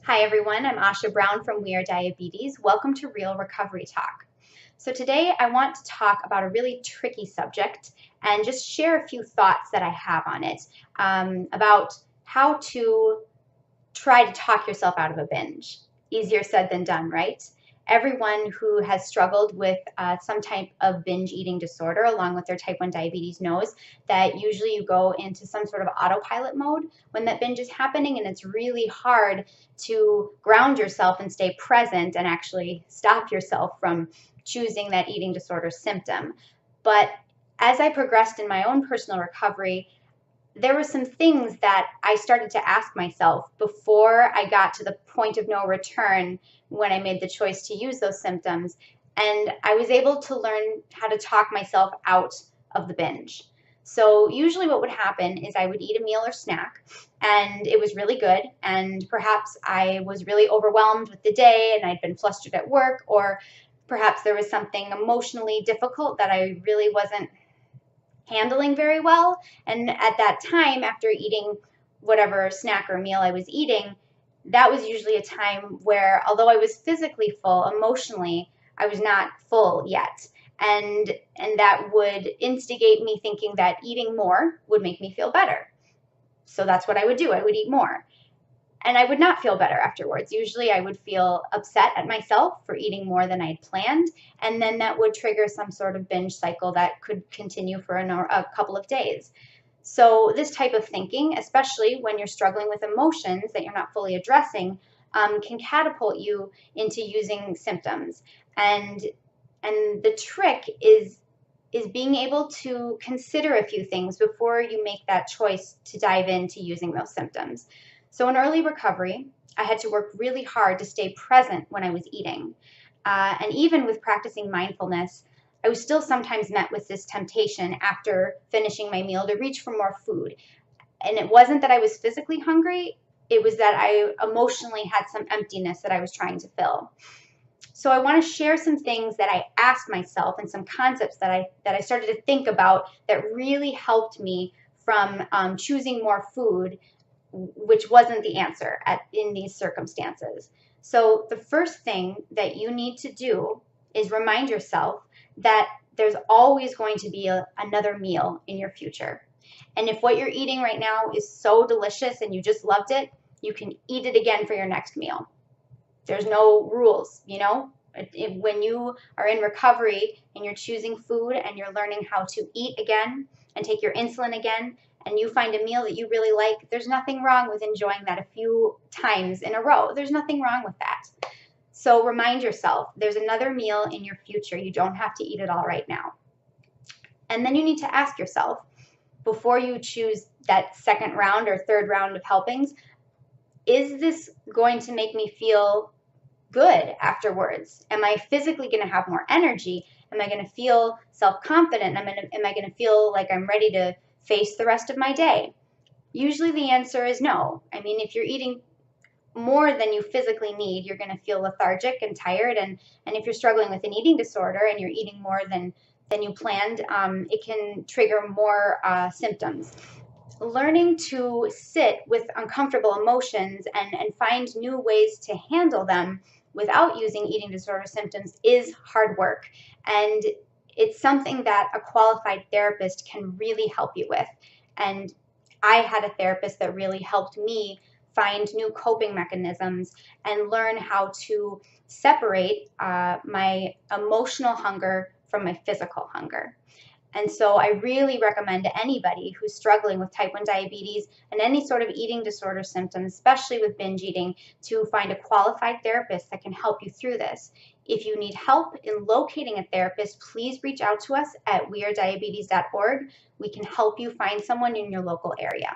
Hi everyone, I'm Asha Brown from We Are Diabetes. Welcome to Real Recovery Talk. So today I want to talk about a really tricky subject and just share a few thoughts that I have on it about how to try to talk yourself out of a binge. Easier said than done, right? Everyone who has struggled with some type of binge eating disorder along with their type 1 diabetes knows that usually you go into some sort of autopilot mode when that binge is happening, and it's really hard to ground yourself and stay present and actually stop yourself from choosing that eating disorder symptom. But as I progressed in my own personal recovery, there were some things that I started to ask myself before I got to the point of no return when I made the choice to use those symptoms. And I was able to learn how to talk myself out of the binge. So usually what would happen is I would eat a meal or snack and it was really good, and perhaps I was really overwhelmed with the day and I'd been flustered at work, or perhaps there was something emotionally difficult that I really wasn't handling very well. And at that time, after eating whatever snack or meal I was eating, that was usually a time where, although I was physically full, emotionally, I was not full yet. And that would instigate me thinking that eating more would make me feel better. So that's what I would do. I would eat more and I would not feel better afterwards. Usually I would feel upset at myself for eating more than I'd planned, and then that would trigger some sort of binge cycle that could continue for a couple of days. So this type of thinking, especially when you're struggling with emotions that you're not fully addressing, can catapult you into using symptoms. And the trick is being able to consider a few things before you make that choice to dive into using those symptoms. So in early recovery, I had to work really hard to stay present when I was eating. And even with practicing mindfulness, I was still sometimes met with this temptation after finishing my meal to reach for more food. And it wasn't that I was physically hungry, it was that I emotionally had some emptiness that I was trying to fill. So I want to share some things that I asked myself and some concepts that I started to think about that really helped me from choosing more food, which wasn't the answer in these circumstances. So the first thing that you need to do is remind yourself that there's always going to be another meal in your future. And if what you're eating right now is so delicious and you just loved it, you can eat it again for your next meal. There's no rules, you know? When you are in recovery and you're choosing food and you're learning how to eat again and take your insulin again, and you find a meal that you really like, there's nothing wrong with enjoying that a few times in a row. There's nothing wrong with that. So remind yourself, there's another meal in your future. You don't have to eat it all right now. And then you need to ask yourself, before you choose that second round or third round of helpings, is this going to make me feel good afterwards? Am I physically going to have more energy? Am I going to feel self-confident? Am I going to feel like I'm ready to face the rest of my day? Usually the answer is no. I mean, if you're eating more than you physically need, you're going to feel lethargic and tired. And if you're struggling with an eating disorder and you're eating more than you planned, it can trigger more symptoms. Learning to sit with uncomfortable emotions and find new ways to handle them without using eating disorder symptoms is hard work. And it's something that a qualified therapist can really help you with. And I had a therapist that really helped me find new coping mechanisms and learn how to separate my emotional hunger from my physical hunger. And so I really recommend to anybody who's struggling with type 1 diabetes and any sort of eating disorder symptoms, especially with binge eating, to find a qualified therapist that can help you through this. If you need help in locating a therapist, please reach out to us at wearediabetes.org. We can help you find someone in your local area.